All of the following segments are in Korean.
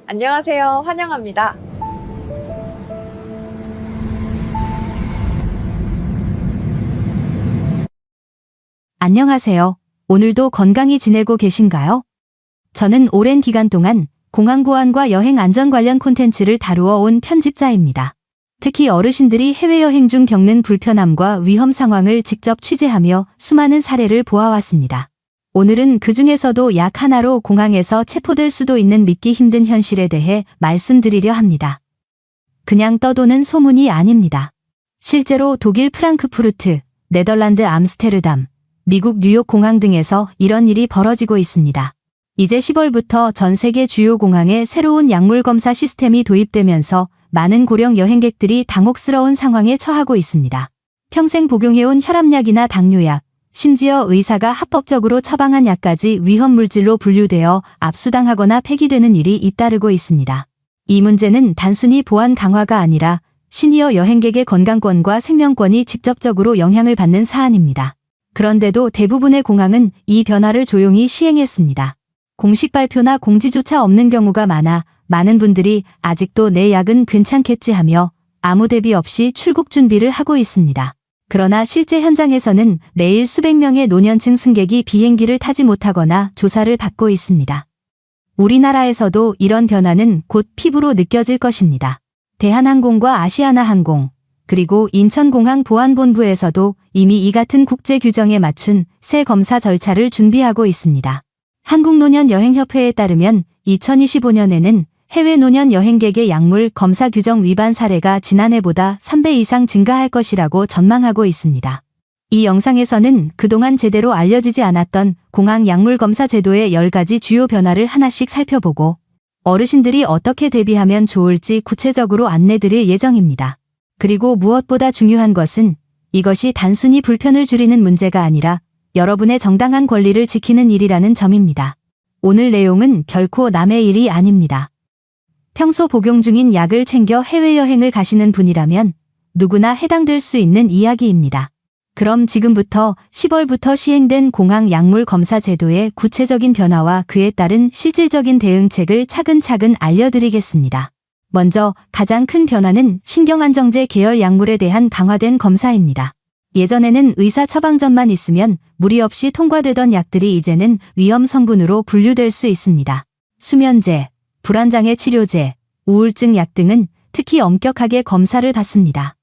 안녕하세요. 환영합니다. 안녕하세요. 오늘도 건강히 지내고 계신가요? 저는 오랜 기간 동안 공항보안과 여행 안전 관련 콘텐츠를 다루어 온 편집자입니다. 특히 어르신들이 해외여행 중 겪는 불편함과 위험 상황을 직접 취재하며 수많은 사례를 보아왔습니다. 오늘은 그 중에서도 약 하나로 공항에서 체포될 수도 있는 믿기 힘든 현실에 대해 말씀드리려 합니다. 그냥 떠도는 소문이 아닙니다. 실제로 독일 프랑크푸르트, 네덜란드 암스테르담, 미국 뉴욕 공항 등에서 이런 일이 벌어지고 있습니다. 이제 10월부터 전 세계 주요 공항에 새로운 약물 검사 시스템이 도입되면서 많은 고령 여행객들이 당혹스러운 상황에 처하고 있습니다. 평생 복용해온 혈압약이나 당뇨약, 심지어 의사가 합법적으로 처방한 약까지 위험물질로 분류되어 압수당하거나 폐기되는 일이 잇따르고 있습니다. 이 문제는 단순히 보안 강화가 아니라 시니어 여행객의 건강권과 생명권이 직접적으로 영향을 받는 사안입니다. 그런데도 대부분의 공항은 이 변화를 조용히 시행했습니다. 공식 발표나 공지조차 없는 경우가 많은 분들이 아직도 내 약은 괜찮겠지 하며 아무 대비 없이 출국 준비를 하고 있습니다. 그러나 실제 현장에서는 매일 수백 명의 노년층 승객이 비행기를 타지 못하거나 조사를 받고 있습니다. 우리나라에서도 이런 변화는 곧 피부로 느껴질 것입니다. 대한항공과 아시아나항공, 그리고 인천공항보안본부에서도 이미 이 같은 국제 규정에 맞춘 새 검사 절차를 준비하고 있습니다. 한국노년여행협회에 따르면 2025년에는 해외 노년 여행객의 약물 검사 규정 위반 사례가 지난해보다 3배 이상 증가할 것이라고 전망하고 있습니다. 이 영상에서는 그동안 제대로 알려지지 않았던 공항 약물 검사 제도의 10가지 주요 변화를 하나씩 살펴보고 어르신들이 어떻게 대비하면 좋을지 구체적으로 안내드릴 예정입니다. 그리고 무엇보다 중요한 것은 이것이 단순히 불편을 줄이는 문제가 아니라 여러분의 정당한 권리를 지키는 일이라는 점입니다. 오늘 내용은 결코 남의 일이 아닙니다. 평소 복용 중인 약을 챙겨 해외여행을 가시는 분이라면 누구나 해당될 수 있는 이야기입니다. 그럼 지금부터 10월부터 시행된 공항 약물 검사 제도의 구체적인 변화와 그에 따른 실질적인 대응책을 차근차근 알려드리겠습니다. 먼저 가장 큰 변화는 신경안정제 계열 약물에 대한 강화된 검사입니다. 예전에는 의사 처방전만 있으면 무리 없이 통과되던 약들이 이제는 위험 성분으로 분류될 수 있습니다. 수면제, 불안장애 치료제, 우울증 약 등은 특히 엄격하게 검사를 받습니다.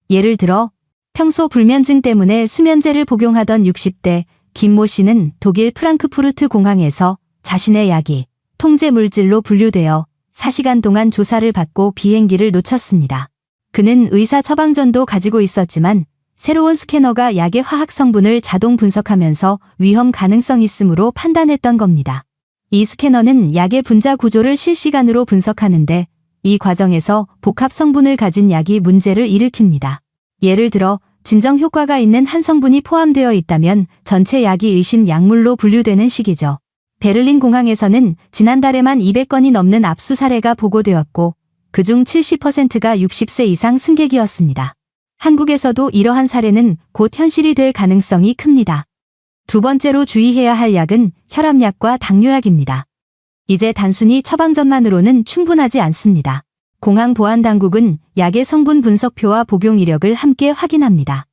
예를 들어 평소 불면증 때문에 수면제를 복용하던 60대 김모 씨는 독일 프랑크푸르트 공항에서 자신의 약이 통제 물질로 분류되어 4시간 동안 조사를 받고 비행기를 놓쳤습니다. 그는 의사 처방전도 가지고 있었지만 새로운 스캐너가 약의 화학 성분을 자동 분석하면서 위험 가능성 있음으로 판단했던 겁니다. 이 스캐너는 약의 분자 구조를 실시간으로 분석하는데 이 과정에서 복합 성분을 가진 약이 문제를 일으킵니다. 예를 들어 진정 효과가 있는 한 성분이 포함되어 있다면 전체 약이 의심 약물로 분류되는 시기죠. 베를린 공항에서는 지난달에만 200건이 넘는 압수 사례가 보고되었고 그중 70%가 60세 이상 승객이었습니다. 한국에서도 이러한 사례는 곧 현실이 될 가능성이 큽니다. 두 번째로 주의해야 할 약은 혈압약과 당뇨약입니다. 이제 단순히 처방전만으로는 충분하지 않습니다. 공항보안당국은 약의 성분 분석표와 복용 이력을 함께 확인합니다.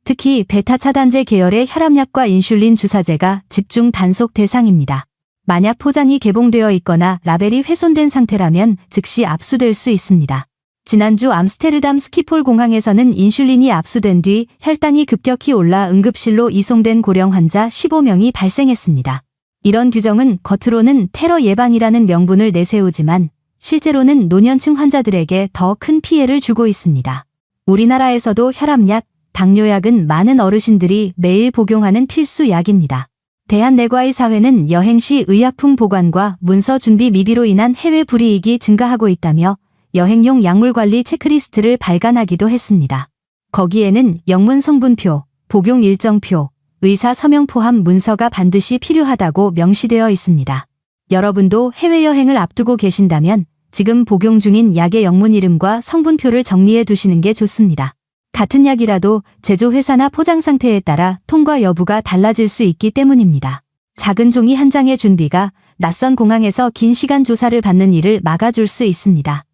특히 베타 차단제 계열의 혈압약과 인슐린 주사제가 집중 단속 대상입니다. 만약 포장이 개봉되어 있거나 라벨이 훼손된 상태라면 즉시 압수될 수 있습니다. 지난주 암스테르담 스키폴 공항에서는 인슐린이 압수된 뒤 혈당이 급격히 올라 응급실로 이송된 고령 환자 15명이 발생했습니다. 이런 규정은 겉으로는 테러 예방이라는 명분을 내세우지만 실제로는 노년층 환자들에게 더 큰 피해를 주고 있습니다. 우리나라에서도 혈압약, 당뇨약은 많은 어르신들이 매일 복용하는 필수 약입니다. 대한내과의사회는 여행 시 의약품 보관과 문서 준비 미비로 인한 해외 불이익이 증가하고 있다며 여행용 약물 관리 체크리스트를 발간하기도 했습니다. 거기에는 영문 성분표, 복용 일정표, 의사 서명 포함 문서가 반드시 필요하다고 명시되어 있습니다. 여러분도 해외여행을 앞두고 계신다면 지금 복용 중인 약의 영문 이름과 성분표를 정리해 두시는 게 좋습니다. 같은 약이라도 제조회사나 포장 상태에 따라 통과 여부가 달라질 수 있기 때문입니다. 작은 종이 한 장의 준비가 낯선 공항에서 긴 시간 조사를 받는 일을 막아줄 수 있습니다.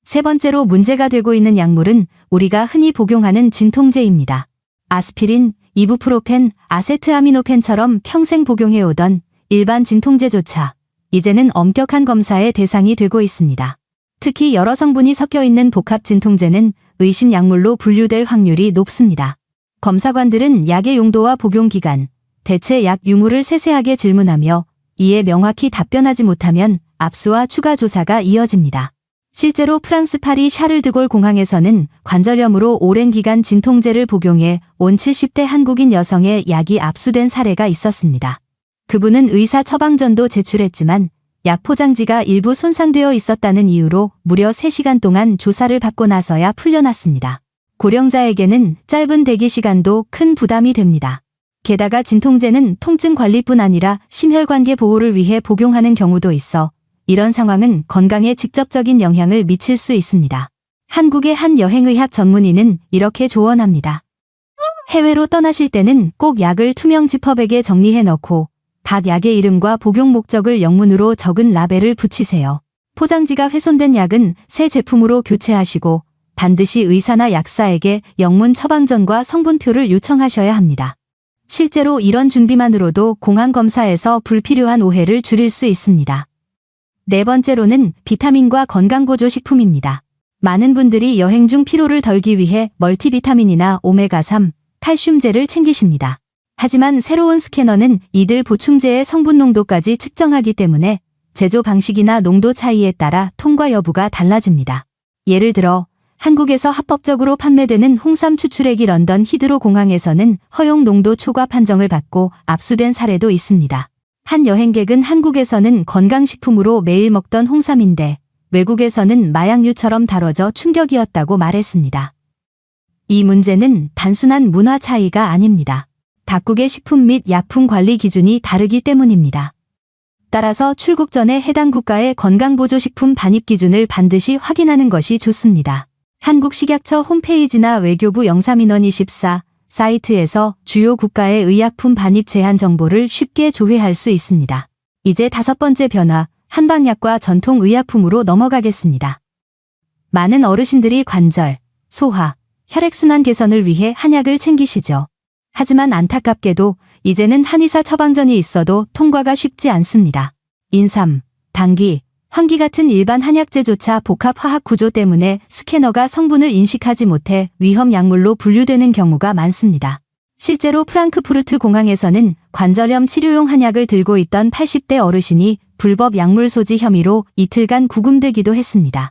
세 번째로 문제가 되고 있는 약물은 우리가 흔히 복용하는 진통제입니다. 아스피린, 이부프로펜, 아세트아미노펜처럼 평생 복용해오던 일반 진통제조차 이제는 엄격한 검사의 대상이 되고 있습니다. 특히 여러 성분이 섞여 있는 복합 진통제는 의심 약물로 분류될 확률이 높습니다. 검사관들은 약의 용도와 복용 기간, 대체 약 유무를 세세하게 질문하며 이에 명확히 답변하지 못하면 압수와 추가 조사가 이어집니다. 실제로 프랑스 파리 샤를드골 공항에서는 관절염으로 오랜 기간 진통제를 복용해 온 70대 한국인 여성의 약이 압수된 사례가 있었습니다. 그분은 의사 처방전도 제출했지만 약 포장지가 일부 손상되어 있었다는 이유로 무려 3시간 동안 조사를 받고 나서야 풀려났습니다. 고령자에게는 짧은 대기 시간도 큰 부담이 됩니다. 게다가 진통제는 통증 관리뿐 아니라 심혈관계 보호를 위해 복용하는 경우도 있어 이런 상황은 건강에 직접적인 영향을 미칠 수 있습니다. 한국의 한 여행의학 전문의는 이렇게 조언합니다. 해외로 떠나실 때는 꼭 약을 투명 지퍼백에 정리해 넣고 각 약의 이름과 복용 목적을 영문으로 적은 라벨을 붙이세요. 포장지가 훼손된 약은 새 제품으로 교체하시고 반드시 의사나 약사에게 영문 처방전과 성분표를 요청하셔야 합니다. 실제로 이런 준비만으로도 공항 검사에서 불필요한 오해를 줄일 수 있습니다. 네 번째로는 비타민과 건강보조식품입니다. 많은 분들이 여행 중 피로를 덜기 위해 멀티비타민이나 오메가3, 칼슘제를 챙기십니다. 하지만 새로운 스캐너는 이들 보충제의 성분 농도까지 측정하기 때문에 제조 방식이나 농도 차이에 따라 통과 여부가 달라집니다. 예를 들어 한국에서 합법적으로 판매되는 홍삼 추출액이 런던 히드로 공항에서는 허용 농도 초과 판정을 받고 압수된 사례도 있습니다. 한 여행객은 한국에서는 건강식품으로 매일 먹던 홍삼인데 외국에서는 마약류처럼 다뤄져 충격이었다고 말했습니다. 이 문제는 단순한 문화 차이가 아닙니다. 각국의 식품 및 약품 관리 기준이 다르기 때문입니다. 따라서 출국 전에 해당 국가의 건강보조식품 반입 기준을 반드시 확인하는 것이 좋습니다. 한국식약처 홈페이지나 외교부 영사민원24 사이트에서 주요 국가의 의약품 반입 제한 정보를 쉽게 조회할 수 있습니다. 이제 5번째 변화, 한방약과 전통의약품으로 넘어가겠습니다. 많은 어르신들이 관절, 소화, 혈액순환 개선을 위해 한약을 챙기시죠. 하지만 안타깝게도 이제는 한의사 처방전이 있어도 통과가 쉽지 않습니다. 인삼, 당귀, 황기 같은 일반 한약재조차 복합 화학 구조 때문에 스캐너가 성분을 인식하지 못해 위험 약물로 분류되는 경우가 많습니다. 실제로 프랑크푸르트 공항에서는 관절염 치료용 한약을 들고 있던 80대 어르신이 불법 약물 소지 혐의로 이틀간 구금되기도 했습니다.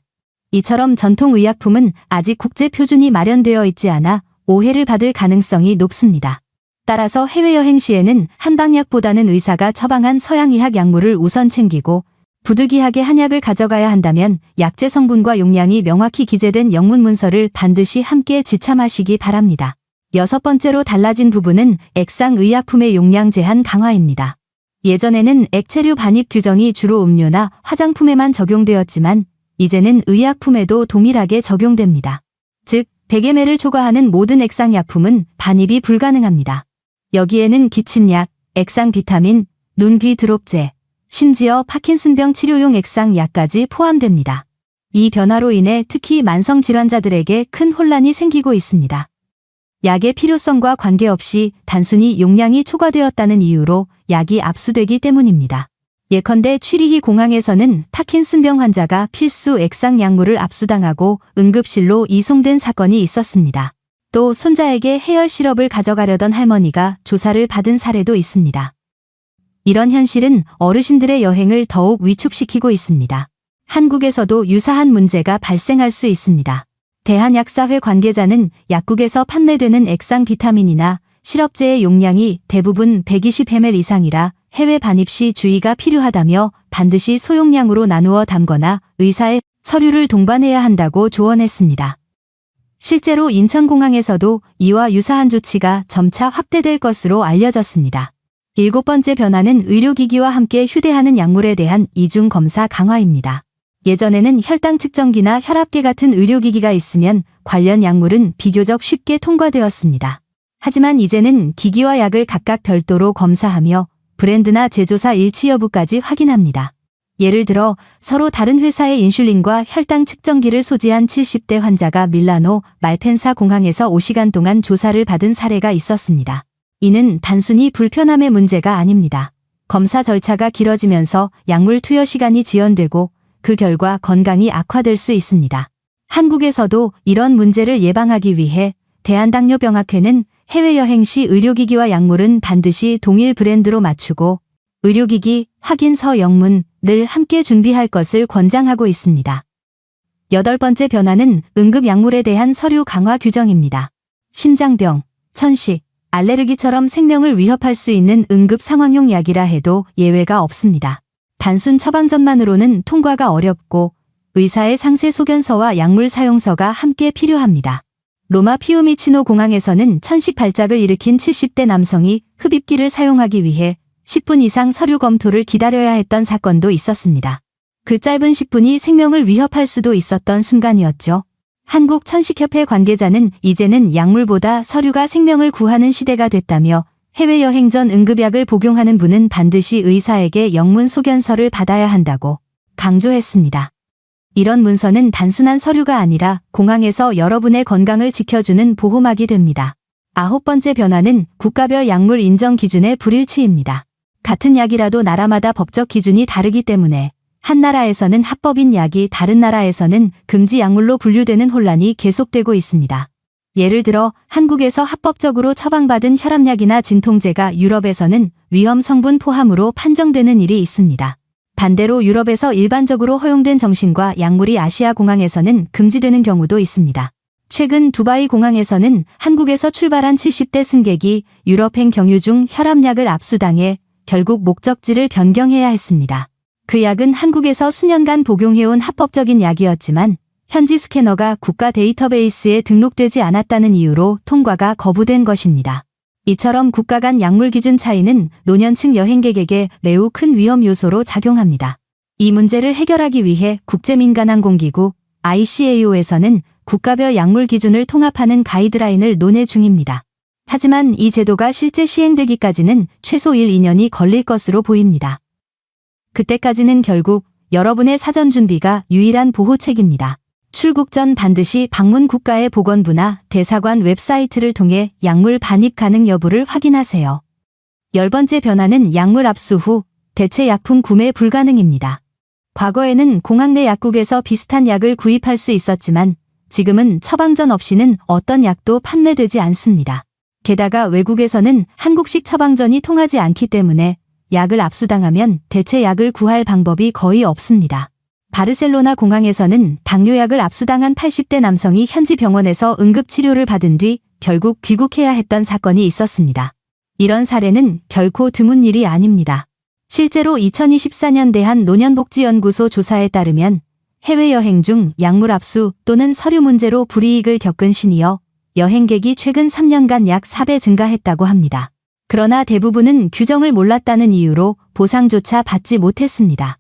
이처럼 전통의약품은 아직 국제 표준이 마련되어 있지 않아 오해를 받을 가능성이 높습니다. 따라서 해외여행 시에는 한방약보다는 의사가 처방한 서양의학 약물을 우선 챙기고 부득이하게 한약을 가져가야 한다면 약재 성분과 용량이 명확히 기재된 영문 문서를 반드시 함께 지참하시기 바랍니다. 6번째로 달라진 부분은 액상의약품의 용량 제한 강화입니다. 예전에는 액체류 반입 규정이 주로 음료나 화장품에만 적용되었지만 이제는 의약품에도 동일하게 적용됩니다. 즉, 100ml를 초과하는 모든 액상약품은 반입이 불가능합니다. 여기에는 기침약, 액상 비타민, 눈, 귀 드롭제, 심지어 파킨슨병 치료용 액상약까지 포함됩니다. 이 변화로 인해 특히 만성질환자들에게 큰 혼란이 생기고 있습니다. 약의 필요성과 관계없이 단순히 용량이 초과되었다는 이유로 약이 압수되기 때문입니다. 예컨대 취리히 공항에서는 파킨슨병 환자가 필수 액상 약물을 압수당하고 응급실로 이송된 사건이 있었습니다. 또 손자에게 해열 시럽을 가져가려던 할머니가 조사를 받은 사례도 있습니다. 이런 현실은 어르신들의 여행을 더욱 위축시키고 있습니다. 한국에서도 유사한 문제가 발생할 수 있습니다. 대한약사회 관계자는 약국에서 판매되는 액상 비타민이나 시럽제의 용량이 대부분 120ml 이상이라 해외 반입 시 주의가 필요하다며 반드시 소용량으로 나누어 담거나 의사의 서류를 동반해야 한다고 조언했습니다. 실제로 인천공항에서도 이와 유사한 조치가 점차 확대될 것으로 알려졌습니다. 7번째 변화는 의료기기와 함께 휴대하는 약물에 대한 이중검사 강화입니다. 예전에는 혈당 측정기나 혈압계 같은 의료기기가 있으면 관련 약물은 비교적 쉽게 통과되었습니다. 하지만 이제는 기기와 약을 각각 별도로 검사하며 브랜드나 제조사 일치 여부까지 확인합니다. 예를 들어 서로 다른 회사의 인슐린과 혈당 측정기를 소지한 70대 환자가 밀라노 말펜사 공항에서 5시간 동안 조사를 받은 사례가 있었습니다. 이는 단순히 불편함의 문제가 아닙니다. 검사 절차가 길어지면서 약물 투여 시간이 지연되고 그 결과 건강이 악화될 수 있습니다. 한국에서도 이런 문제를 예방하기 위해 대한당뇨병학회는 해외여행 시 의료기기와 약물은 반드시 동일 브랜드로 맞추고 의료기기, 확인서, 영문을 함께 준비할 것을 권장하고 있습니다. 8번째 변화는 응급약물에 대한 서류 강화 규정입니다. 심장병, 천식, 알레르기처럼 생명을 위협할 수 있는 응급 상황용 약이라 해도 예외가 없습니다. 단순 처방전만으로는 통과가 어렵고 의사의 상세 소견서와 약물 사용서가 함께 필요합니다. 로마 피우미치노 공항에서는 천식 발작을 일으킨 70대 남성이 흡입기를 사용하기 위해 10분 이상 서류 검토를 기다려야 했던 사건도 있었습니다. 그 짧은 10분이 생명을 위협할 수도 있었던 순간이었죠. 한국천식협회 관계자는 이제는 약물보다 서류가 생명을 구하는 시대가 됐다며 해외여행 전 응급약을 복용하는 분은 반드시 의사에게 영문 소견서를 받아야 한다고 강조했습니다. 이런 문서는 단순한 서류가 아니라 공항에서 여러분의 건강을 지켜주는 보호막이 됩니다. 9번째 변화는 국가별 약물 인정 기준의 불일치입니다. 같은 약이라도 나라마다 법적 기준이 다르기 때문에 한 나라에서는 합법인 약이 다른 나라에서는 금지 약물로 분류되는 혼란이 계속되고 있습니다. 예를 들어 한국에서 합법적으로 처방받은 혈압약이나 진통제가 유럽에서는 위험 성분 포함으로 판정되는 일이 있습니다. 반대로 유럽에서 일반적으로 허용된 정신과 약물이 아시아 공항에서는 금지되는 경우도 있습니다. 최근 두바이 공항에서는 한국에서 출발한 70대 승객이 유럽행 경유 중 혈압약을 압수당해 결국 목적지를 변경해야 했습니다. 그 약은 한국에서 수년간 복용해온 합법적인 약이었지만 현지 스캐너가 국가 데이터베이스에 등록되지 않았다는 이유로 통과가 거부된 것입니다. 이처럼 국가 간 약물 기준 차이는 노년층 여행객에게 매우 큰 위험 요소로 작용합니다. 이 문제를 해결하기 위해 국제민간항공기구 ICAO에서는 국가별 약물 기준을 통합하는 가이드라인을 논의 중입니다. 하지만 이 제도가 실제 시행되기까지는 최소 1-2년이 걸릴 것으로 보입니다. 그때까지는 결국 여러분의 사전 준비가 유일한 보호책입니다. 출국 전 반드시 방문 국가의 보건부나 대사관 웹사이트를 통해 약물 반입 가능 여부를 확인하세요. 10번째 변화는 약물 압수 후 대체 약품 구매 불가능입니다. 과거에는 공항 내 약국에서 비슷한 약을 구입할 수 있었지만 지금은 처방전 없이는 어떤 약도 판매되지 않습니다. 게다가 외국에서는 한국식 처방전이 통하지 않기 때문에 약을 압수당하면 대체 약을 구할 방법이 거의 없습니다. 바르셀로나 공항에서는 당뇨약을 압수당한 80대 남성이 현지 병원에서 응급치료를 받은 뒤 결국 귀국해야 했던 사건이 있었습니다. 이런 사례는 결코 드문 일이 아닙니다. 실제로 2024년 대한노년복지연구소 조사에 따르면 해외여행 중 약물 압수 또는 서류 문제로 불이익을 겪은 시니어 여행객이 최근 3년간 약 4배 증가했다고 합니다. 그러나 대부분은 규정을 몰랐다는 이유로 보상조차 받지 못했습니다.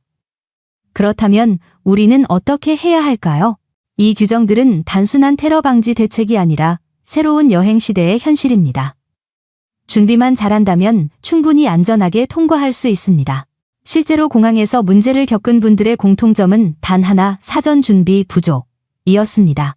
그렇다면 우리는 어떻게 해야 할까요? 이 규정들은 단순한 테러 방지 대책이 아니라 새로운 여행 시대의 현실입니다. 준비만 잘한다면 충분히 안전하게 통과할 수 있습니다. 실제로 공항에서 문제를 겪은 분들의 공통점은 단 하나, 사전 준비 부족이었습니다.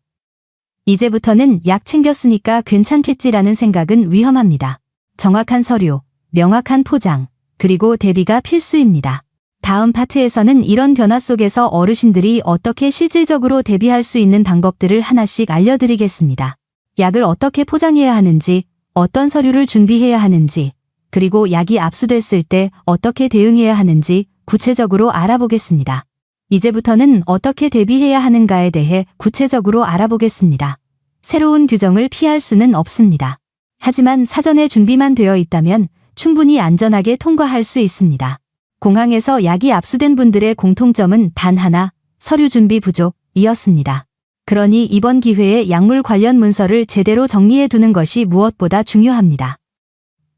이제부터는 약 챙겼으니까 괜찮겠지라는 생각은 위험합니다. 정확한 서류, 명확한 포장, 그리고 대비가 필수입니다. 다음 파트에서는 이런 변화 속에서 어르신들이 어떻게 실질적으로 대비할 수 있는 방법들을 하나씩 알려드리겠습니다. 약을 어떻게 포장해야 하는지, 어떤 서류를 준비해야 하는지, 그리고 약이 압수됐을 때 어떻게 대응해야 하는지 구체적으로 알아보겠습니다. 이제부터는 어떻게 대비해야 하는가에 대해 구체적으로 알아보겠습니다. 새로운 규정을 피할 수는 없습니다. 하지만 사전에 준비만 되어 있다면 충분히 안전하게 통과할 수 있습니다. 공항에서 약이 압수된 분들의 공통점은 단 하나, 서류 준비 부족이었습니다. 그러니 이번 기회에 약물 관련 문서를 제대로 정리해 두는 것이 무엇보다 중요합니다.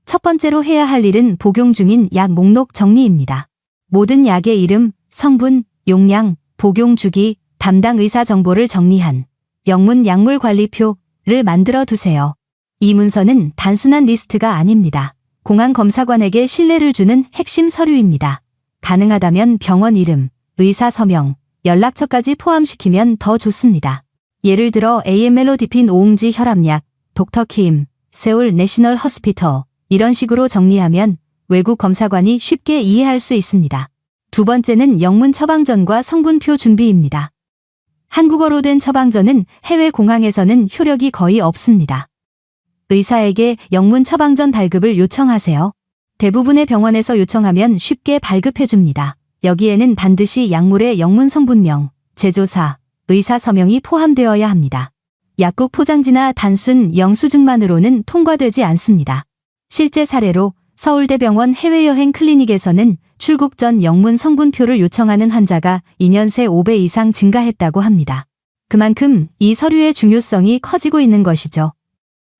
첫 번째로 해야 할 일은 복용 중인 약 목록 정리입니다. 모든 약의 이름, 성분, 용량, 복용 주기, 담당 의사 정보를 정리한 영문 약물 관리표를 만들어 두세요. 이 문서는 단순한 리스트가 아닙니다. 공항검사관에게 신뢰를 주는 핵심 서류입니다. 가능하다면 병원 이름, 의사 서명, 연락처까지 포함시키면 더 좋습니다. 예를 들어 AMLOD핀 오응지 혈압약, 닥터 킴, 세울 내셔널 허스피털 이런 식으로 정리하면 외국 검사관이 쉽게 이해할 수 있습니다. 두 번째는 영문 처방전과 성분표 준비입니다. 한국어로 된 처방전은 해외 공항에서는 효력이 거의 없습니다. 의사에게 영문 처방전 발급을 요청하세요. 대부분의 병원에서 요청하면 쉽게 발급해줍니다. 여기에는 반드시 약물의 영문 성분명, 제조사, 의사 서명이 포함되어야 합니다. 약국 포장지나 단순 영수증만으로는 통과되지 않습니다. 실제 사례로 서울대병원 해외여행 클리닉에서는 출국 전 영문 성분표를 요청하는 환자가 2년 새 5배 이상 증가했다고 합니다. 그만큼 이 서류의 중요성이 커지고 있는 것이죠.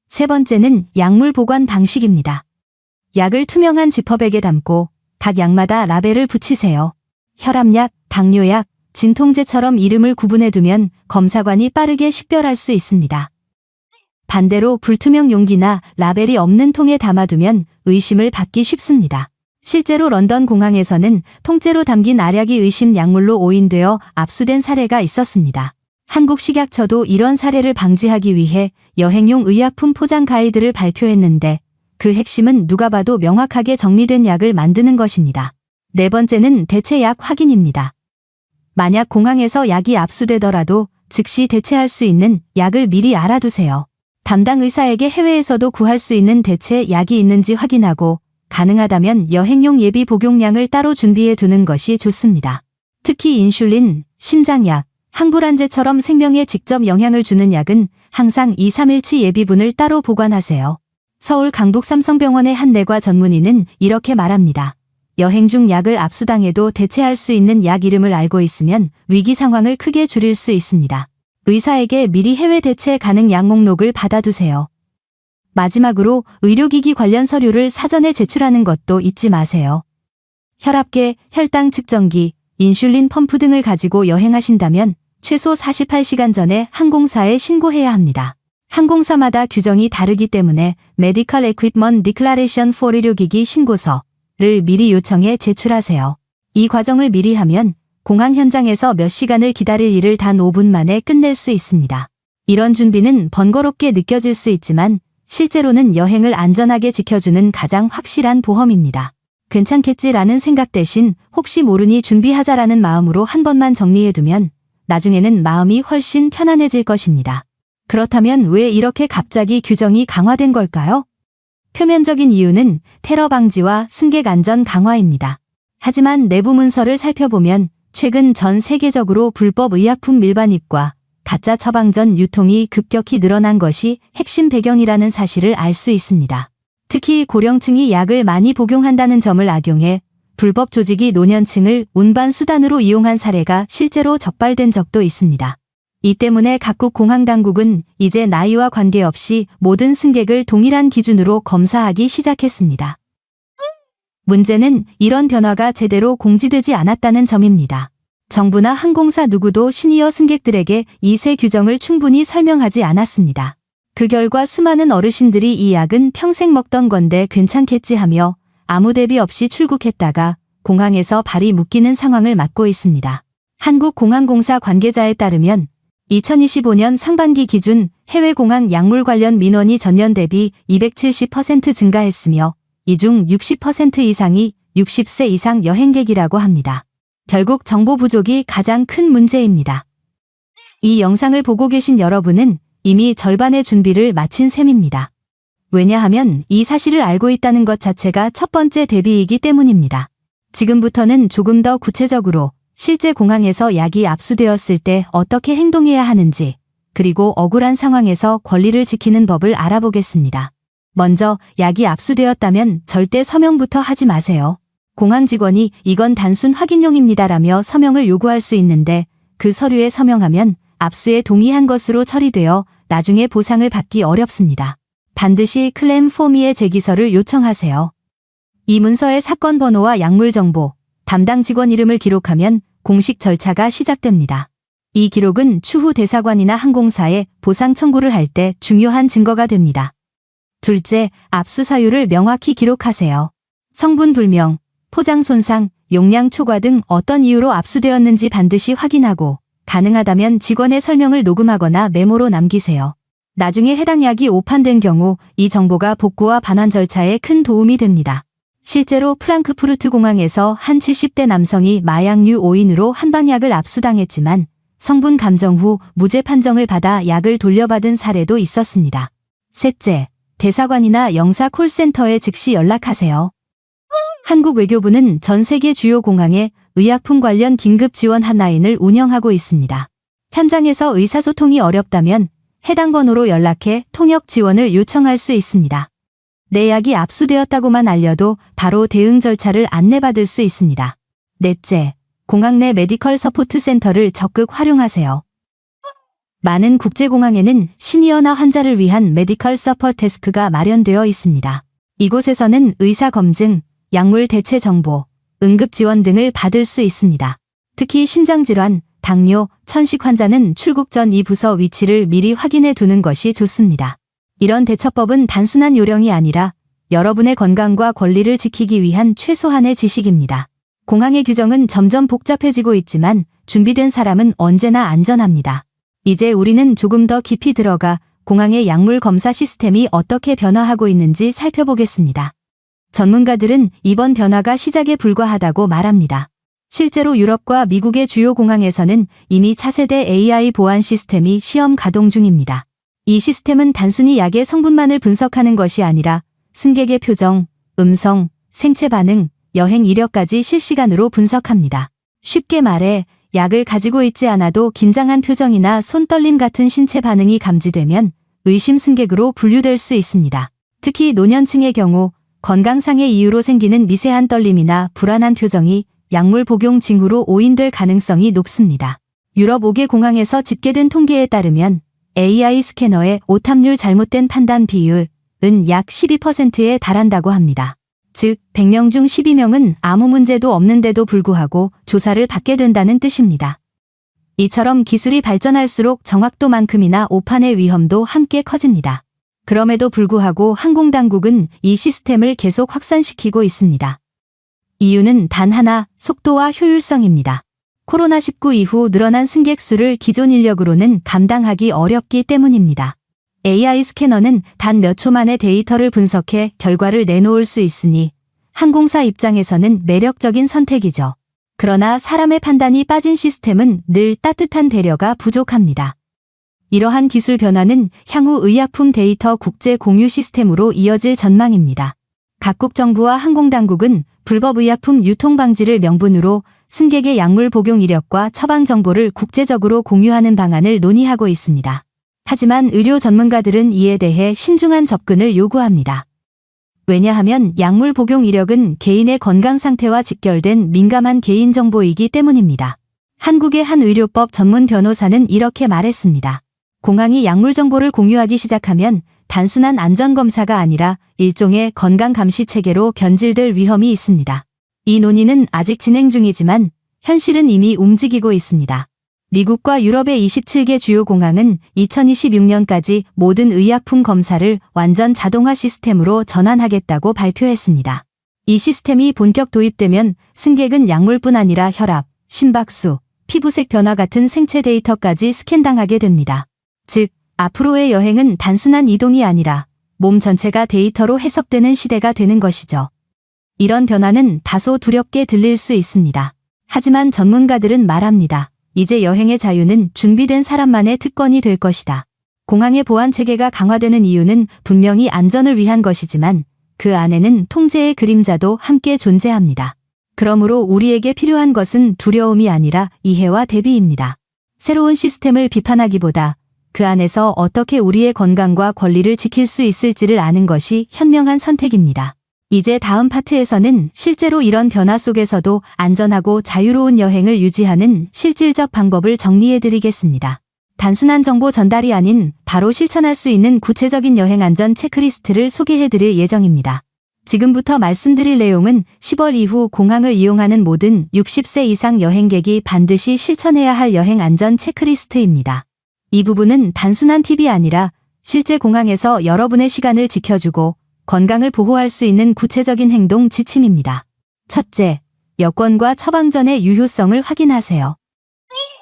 세 번째는 약물 보관 방식입니다. 약을 투명한 지퍼백에 담고 각 약마다 라벨을 붙이세요. 혈압약, 당뇨약, 진통제처럼 이름을 구분해두면 검사관이 빠르게 식별할 수 있습니다. 반대로 불투명 용기나 라벨이 없는 통에 담아두면 의심을 받기 쉽습니다. 실제로 런던 공항에서는 통째로 담긴 알약이 의심 약물로 오인되어 압수된 사례가 있었습니다. 한국식약처도 이런 사례를 방지하기 위해 여행용 의약품 포장 가이드를 발표했는데 그 핵심은 누가 봐도 명확하게 정리된 약을 만드는 것입니다. 네 번째는 대체약 확인입니다. 만약 공항에서 약이 압수되더라도 즉시 대체할 수 있는 약을 미리 알아두세요. 담당 의사에게 해외에서도 구할 수 있는 대체 약이 있는지 확인하고 가능하다면 여행용 예비 복용량을 따로 준비해 두는 것이 좋습니다. 특히 인슐린, 심장약, 항불안제처럼 생명에 직접 영향을 주는 약은 항상 2-3일치 예비분을 따로 보관하세요. 서울 강북 삼성병원의 한 내과 전문의는 이렇게 말합니다. 여행 중 약을 압수당해도 대체할 수 있는 약 이름을 알고 있으면 위기 상황을 크게 줄일 수 있습니다. 의사에게 미리 해외 대체 가능 약 목록을 받아두세요. 마지막으로 의료기기 관련 서류를 사전에 제출하는 것도 잊지 마세요. 혈압계, 혈당 측정기, 인슐린 펌프 등을 가지고 여행하신다면 최소 48시간 전에 항공사에 신고해야 합니다. 항공사마다 규정이 다르기 때문에 Medical Equipment Declaration for 의료기기 신고서를 미리 요청해 제출하세요. 이 과정을 미리 하면 공항 현장에서 몇 시간을 기다릴 일을 단 5분 만에 끝낼 수 있습니다. 이런 준비는 번거롭게 느껴질 수 있지만 실제로는 여행을 안전하게 지켜주는 가장 확실한 보험입니다. 괜찮겠지라는 생각 대신 혹시 모르니 준비하자라는 마음으로 한 번만 정리해두면 나중에는 마음이 훨씬 편안해질 것입니다. 그렇다면 왜 이렇게 갑자기 규정이 강화된 걸까요? 표면적인 이유는 테러 방지와 승객 안전 강화입니다. 하지만 내부 문서를 살펴보면 최근 전 세계적으로 불법 의약품 밀반입과 가짜 처방전 유통이 급격히 늘어난 것이 핵심 배경이라는 사실을 알 수 있습니다. 특히 고령층이 약을 많이 복용한다는 점을 악용해 불법 조직이 노년층을 운반 수단으로 이용한 사례가 실제로 적발된 적도 있습니다. 이 때문에 각국 공항 당국은 이제 나이와 관계없이 모든 승객을 동일한 기준으로 검사하기 시작했습니다. 문제는 이런 변화가 제대로 공지되지 않았다는 점입니다. 정부나 항공사 누구도 시니어 승객들에게 이 새 규정을 충분히 설명하지 않았습니다. 그 결과 수많은 어르신들이 이 약은 평생 먹던 건데 괜찮겠지 하며 아무 대비 없이 출국했다가 공항에서 발이 묶이는 상황을 맞고 있습니다. 한국공항공사 관계자에 따르면 2025년 상반기 기준 해외 공항 약물 관련 민원이 전년 대비 270% 증가했으며 이 중 60% 이상이 60세 이상 여행객이라고 합니다. 결국 정보 부족이 가장 큰 문제입니다. 이 영상을 보고 계신 여러분은 이미 절반의 준비를 마친 셈입니다. 왜냐하면 이 사실을 알고 있다는 것 자체가 첫 번째 대비이기 때문입니다. 지금부터는 조금 더 구체적으로 실제 공항에서 약이 압수되었을 때 어떻게 행동해야 하는지, 그리고 억울한 상황에서 권리를 지키는 법을 알아보겠습니다. 먼저 약이 압수되었다면 절대 서명부터 하지 마세요. 공항 직원이 이건 단순 확인용입니다라며 서명을 요구할 수 있는데 그 서류에 서명하면 압수에 동의한 것으로 처리되어 나중에 보상을 받기 어렵습니다. 반드시 클레임 폼2의 제기서를 요청하세요. 이 문서에 사건 번호와 약물 정보, 담당 직원 이름을 기록하면 공식 절차가 시작됩니다. 이 기록은 추후 대사관이나 항공사에 보상 청구를 할 때 중요한 증거가 됩니다. 둘째, 압수 사유를 명확히 기록하세요. 성분 불명, 포장 손상, 용량 초과 등 어떤 이유로 압수되었는지 반드시 확인하고 가능하다면 직원의 설명을 녹음하거나 메모로 남기세요. 나중에 해당 약이 오판된 경우 이 정보가 복구와 반환 절차에 큰 도움이 됩니다. 실제로 프랑크푸르트 공항에서 한 70대 남성이 마약류 5인으로 한방약을 압수당했지만 성분 감정 후 무죄 판정을 받아 약을 돌려받은 사례도 있었습니다. 셋째, 대사관이나 영사 콜센터에 즉시 연락하세요. 한국 외교부는 전 세계 주요 공항에 의약품 관련 긴급 지원 핫라인을 운영하고 있습니다. 현장에서 의사소통이 어렵다면 해당 번호로 연락해 통역 지원을 요청할 수 있습니다. 내 약이 압수되었다고만 알려도 바로 대응 절차를 안내받을 수 있습니다. 넷째, 공항 내 메디컬 서포트 센터를 적극 활용하세요. 많은 국제공항에는 시니어나 환자를 위한 메디컬 서포트 데스크가 마련되어 있습니다. 이곳에서는 의사 검증, 약물 대체 정보, 응급 지원 등을 받을 수 있습니다. 특히 심장질환, 당뇨, 천식 환자는 출국 전 이 부서 위치를 미리 확인해 두는 것이 좋습니다. 이런 대처법은 단순한 요령이 아니라 여러분의 건강과 권리를 지키기 위한 최소한의 지식입니다. 공항의 규정은 점점 복잡해지고 있지만 준비된 사람은 언제나 안전합니다. 이제 우리는 조금 더 깊이 들어가 공항의 약물 검사 시스템이 어떻게 변화하고 있는지 살펴보겠습니다. 전문가들은 이번 변화가 시작에 불과하다고 말합니다. 실제로 유럽과 미국의 주요 공항에서는 이미 차세대 AI 보안 시스템이 시험 가동 중입니다. 이 시스템은 단순히 약의 성분만을 분석하는 것이 아니라 승객의 표정, 음성, 생체 반응, 여행 이력까지 실시간으로 분석합니다. 쉽게 말해 약을 가지고 있지 않아도 긴장한 표정이나 손떨림 같은 신체 반응이 감지되면 의심 승객으로 분류될 수 있습니다. 특히 노년층의 경우 건강상의 이유로 생기는 미세한 떨림이나 불안한 표정이 약물 복용 징후로 오인될 가능성이 높습니다. 유럽 5개 공항에서 집계된 통계에 따르면 AI 스캐너의 오탑률 잘못된 판단 비율은 약 12%에 달한다고 합니다. 즉, 100명 중 12명은 아무 문제도 없는데도 불구하고 조사를 받게 된다는 뜻입니다. 이처럼 기술이 발전할수록 정확도만큼이나 오판의 위험도 함께 커집니다. 그럼에도 불구하고 항공당국은 이 시스템을 계속 확산시키고 있습니다. 이유는 단 하나, 속도와 효율성입니다. 코로나19 이후 늘어난 승객 수를 기존 인력으로는 감당하기 어렵기 때문입니다. AI 스캐너는 단 몇 초 만에 데이터를 분석해 결과를 내놓을 수 있으니 항공사 입장에서는 매력적인 선택이죠. 그러나 사람의 판단이 빠진 시스템은 늘 따뜻한 배려가 부족합니다. 이러한 기술 변화는 향후 의약품 데이터 국제 공유 시스템으로 이어질 전망입니다. 각국 정부와 항공당국은 불법 의약품 유통 방지를 명분으로 승객의 약물 복용 이력과 처방 정보를 국제적으로 공유하는 방안을 논의하고 있습니다. 하지만 의료 전문가들은 이에 대해 신중한 접근을 요구합니다. 왜냐하면 약물 복용 이력은 개인의 건강 상태와 직결된 민감한 개인정보이기 때문입니다. 한국의 한 의료법 전문 변호사는 이렇게 말했습니다. 공항이 약물 정보를 공유하기 시작하면 단순한 안전검사가 아니라 일종의 건강감시 체계로 변질될 위험이 있습니다. 이 논의는 아직 진행 중이지만 현실은 이미 움직이고 있습니다. 미국과 유럽의 27개 주요 공항은 2026년까지 모든 의약품 검사를 완전 자동화 시스템으로 전환하겠다고 발표했습니다. 이 시스템이 본격 도입되면 승객은 약물뿐 아니라 혈압, 심박수, 피부색 변화 같은 생체 데이터까지 스캔당하게 됩니다. 즉, 앞으로의 여행은 단순한 이동이 아니라 몸 전체가 데이터로 해석되는 시대가 되는 것이죠. 이런 변화는 다소 두렵게 들릴 수 있습니다. 하지만 전문가들은 말합니다. 이제 여행의 자유는 준비된 사람만의 특권이 될 것이다. 공항의 보안 체계가 강화되는 이유는 분명히 안전을 위한 것이지만 그 안에는 통제의 그림자도 함께 존재합니다. 그러므로 우리에게 필요한 것은 두려움이 아니라 이해와 대비입니다. 새로운 시스템을 비판하기보다 그 안에서 어떻게 우리의 건강과 권리를 지킬 수 있을지를 아는 것이 현명한 선택입니다. 이제 다음 파트에서는 실제로 이런 변화 속에서도 안전하고 자유로운 여행을 유지하는 실질적 방법을 정리해드리겠습니다. 단순한 정보 전달이 아닌 바로 실천할 수 있는 구체적인 여행 안전 체크리스트를 소개해드릴 예정입니다. 지금부터 말씀드릴 내용은 10월 이후 공항을 이용하는 모든 60세 이상 여행객이 반드시 실천해야 할 여행 안전 체크리스트입니다. 이 부분은 단순한 팁이 아니라 실제 공항에서 여러분의 시간을 지켜주고 건강을 보호할 수 있는 구체적인 행동 지침입니다. 첫째, 여권과 처방 전의 유효성을 확인하세요.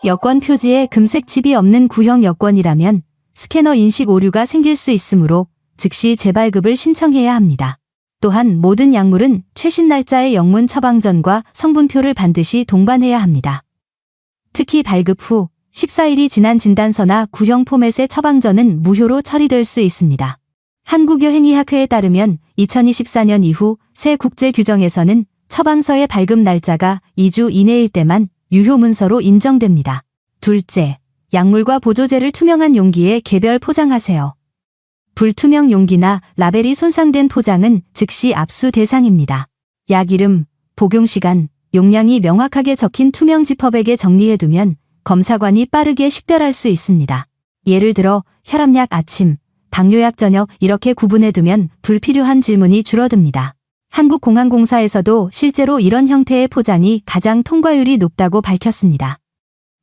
여권 표지에 금색 칩이 없는 구형 여권이라면 스캐너 인식 오류가 생길 수 있으므로 즉시 재발급을 신청해야 합니다. 또한 모든 약물은 최신 날짜의 영문 처방전과 성분표를 반드시 동반해야 합니다. 특히 발급 후 14일이 지난 진단서나 구형 포맷의 처방전은 무효로 처리될 수 있습니다. 한국여행의학회에 따르면 2024년 이후 새 국제 규정에서는 처방서의 발급 날짜가 2주 이내일 때만 유효 문서로 인정됩니다. 둘째, 약물과 보조제를 투명한 용기에 개별 포장하세요. 불투명 용기나 라벨이 손상된 포장은 즉시 압수 대상입니다. 약 이름, 복용 시간, 용량이 명확하게 적힌 투명 지퍼백에 정리해두면 검사관이 빠르게 식별할 수 있습니다. 예를 들어 혈압약 아침, 당뇨약 저녁 이렇게 구분해두면 불필요한 질문이 줄어듭니다. 한국공항공사에서도 실제로 이런 형태의 포장이 가장 통과율이 높다고 밝혔습니다.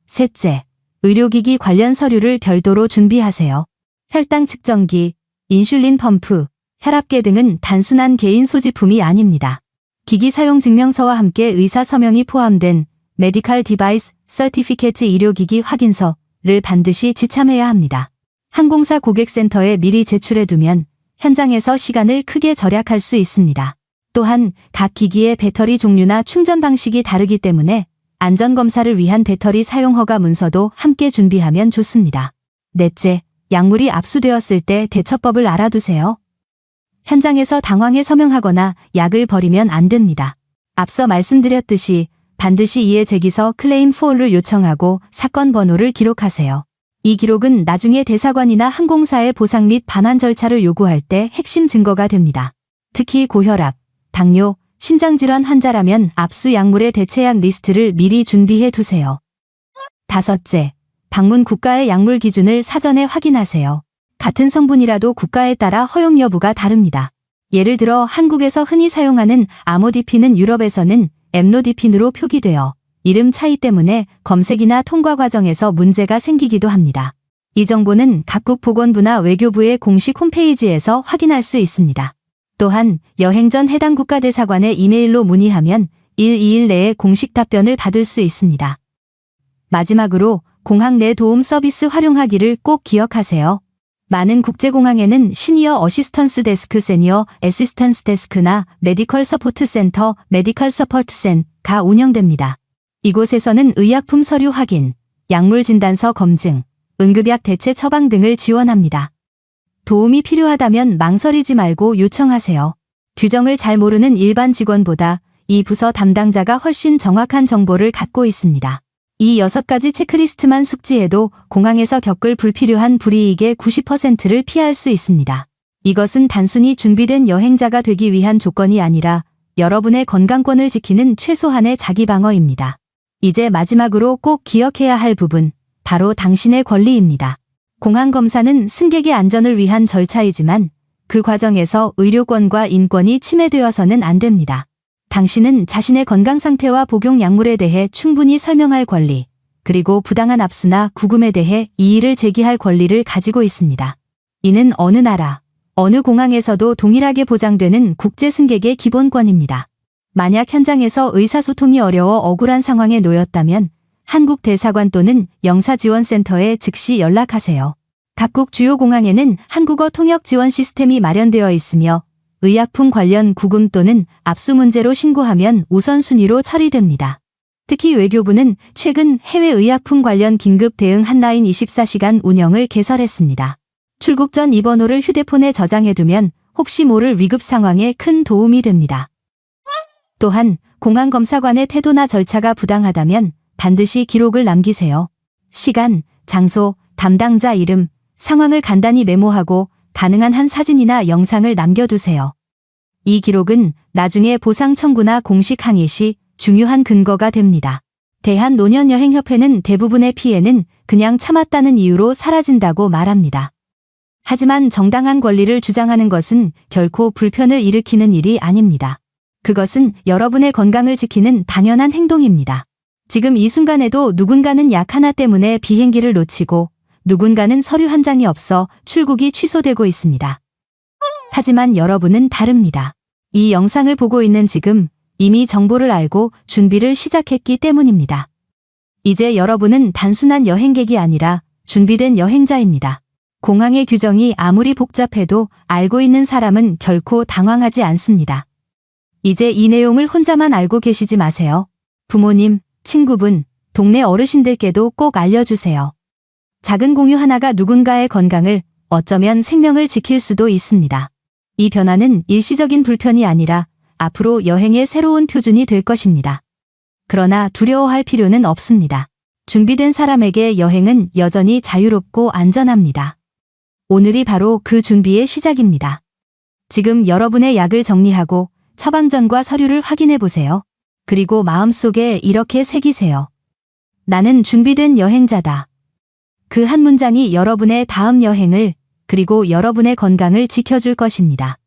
셋째, 의료기기 관련 서류를 별도로 준비하세요. 혈당 측정기, 인슐린 펌프, 혈압계 등은 단순한 개인 소지품이 아닙니다. 기기 사용 증명서와 함께 의사 서명이 포함된 메디컬 디바이스 서티피케트 의료기기 확인서를 반드시 지참해야 합니다. 항공사 고객센터에 미리 제출해두면 현장에서 시간을 크게 절약할 수 있습니다. 또한 각 기기의 배터리 종류나 충전 방식이 다르기 때문에 안전검사를 위한 배터리 사용 허가 문서도 함께 준비하면 좋습니다. 넷째, 약물이 압수되었을 때 대처법을 알아두세요. 현장에서 당황해 서명하거나 약을 버리면 안 됩니다. 앞서 말씀드렸듯이 반드시 이해 제기서 클레임 포올을 요청하고 사건 번호를 기록하세요. 이 기록은 나중에 대사관이나 항공사의 보상 및 반환 절차를 요구할 때 핵심 증거가 됩니다. 특히 고혈압, 당뇨, 심장질환 환자라면 압수 약물의 대체약 리스트를 미리 준비해 두세요. 다섯째, 방문 국가의 약물 기준을 사전에 확인하세요. 같은 성분이라도 국가에 따라 허용 여부가 다릅니다. 예를 들어 한국에서 흔히 사용하는 아모디핀은 유럽에서는 엠로디핀으로 표기되어 이름 차이 때문에 검색이나 통과 과정에서 문제가 생기기도 합니다. 이 정보는 각국 보건부나 외교부의 공식 홈페이지에서 확인할 수 있습니다. 또한 여행 전 해당 국가 대사관에 이메일로 문의하면 1-2일 내에 공식 답변을 받을 수 있습니다. 마지막으로 공항 내 도움 서비스 활용하기를 꼭 기억하세요. 많은 국제공항에는 시니어 어시스턴스 데스크, 세니어 애시스턴스 데스크나 메디컬 서포트 센터, 메디컬 서포트 센가 운영됩니다. 이곳에서는 의약품 서류 확인, 약물 진단서 검증, 응급약 대체 처방 등을 지원합니다. 도움이 필요하다면 망설이지 말고 요청하세요. 규정을 잘 모르는 일반 직원보다 이 부서 담당자가 훨씬 정확한 정보를 갖고 있습니다. 이 6가지 체크리스트만 숙지해도 공항에서 겪을 불필요한 불이익의 90%를 피할 수 있습니다. 이것은 단순히 준비된 여행자가 되기 위한 조건이 아니라 여러분의 건강권을 지키는 최소한의 자기방어입니다. 이제 마지막으로 꼭 기억해야 할 부분, 바로 당신의 권리입니다. 공항검사는 승객의 안전을 위한 절차이지만 그 과정에서 의료권과 인권이 침해되어서는 안 됩니다. 당신은 자신의 건강 상태와 복용 약물에 대해 충분히 설명할 권리, 그리고 부당한 압수나 구금에 대해 이의를 제기할 권리를 가지고 있습니다. 이는 어느 나라, 어느 공항에서도 동일하게 보장되는 국제 승객의 기본권입니다. 만약 현장에서 의사소통이 어려워 억울한 상황에 놓였다면 한국 대사관 또는 영사지원센터에 즉시 연락하세요. 각국 주요 공항에는 한국어 통역 지원 시스템이 마련되어 있으며 의약품 관련 구금 또는 압수 문제로 신고하면 우선순위로 처리됩니다. 특히 외교부는 최근 해외 의약품 관련 긴급 대응 핫라인 24시간 운영을 개설했습니다. 출국 전 이 번호를 휴대폰에 저장해두면 혹시 모를 위급 상황에 큰 도움이 됩니다. 또한 공항검사관의 태도나 절차가 부당하다면 반드시 기록을 남기세요. 시간, 장소, 담당자 이름, 상황을 간단히 메모하고 가능한 한 사진이나 영상을 남겨두세요. 이 기록은 나중에 보상 청구나 공식 항의 시 중요한 근거가 됩니다. 대한노년여행협회는 대부분의 피해는 그냥 참았다는 이유로 사라진다고 말합니다. 하지만 정당한 권리를 주장하는 것은 결코 불편을 일으키는 일이 아닙니다. 그것은 여러분의 건강을 지키는 당연한 행동입니다. 지금 이 순간에도 누군가는 약 하나 때문에 비행기를 놓치고 누군가는 서류 한 장이 없어 출국이 취소되고 있습니다. 하지만 여러분은 다릅니다. 이 영상을 보고 있는 지금 이미 정보를 알고 준비를 시작했기 때문입니다. 이제 여러분은 단순한 여행객이 아니라 준비된 여행자입니다. 공항의 규정이 아무리 복잡해도 알고 있는 사람은 결코 당황하지 않습니다. 이제 이 내용을 혼자만 알고 계시지 마세요. 부모님, 친구분, 동네 어르신들께도 꼭 알려주세요. 작은 공유 하나가 누군가의 건강을, 어쩌면 생명을 지킬 수도 있습니다. 이 변화는 일시적인 불편이 아니라 앞으로 여행의 새로운 표준이 될 것입니다. 그러나 두려워할 필요는 없습니다. 준비된 사람에게 여행은 여전히 자유롭고 안전합니다. 오늘이 바로 그 준비의 시작입니다. 지금 여러분의 약을 정리하고 처방전과 서류를 확인해 보세요. 그리고 마음속에 이렇게 새기세요. 나는 준비된 여행자다. 그 한 문장이 여러분의 다음 여행을, 그리고 여러분의 건강을 지켜줄 것입니다.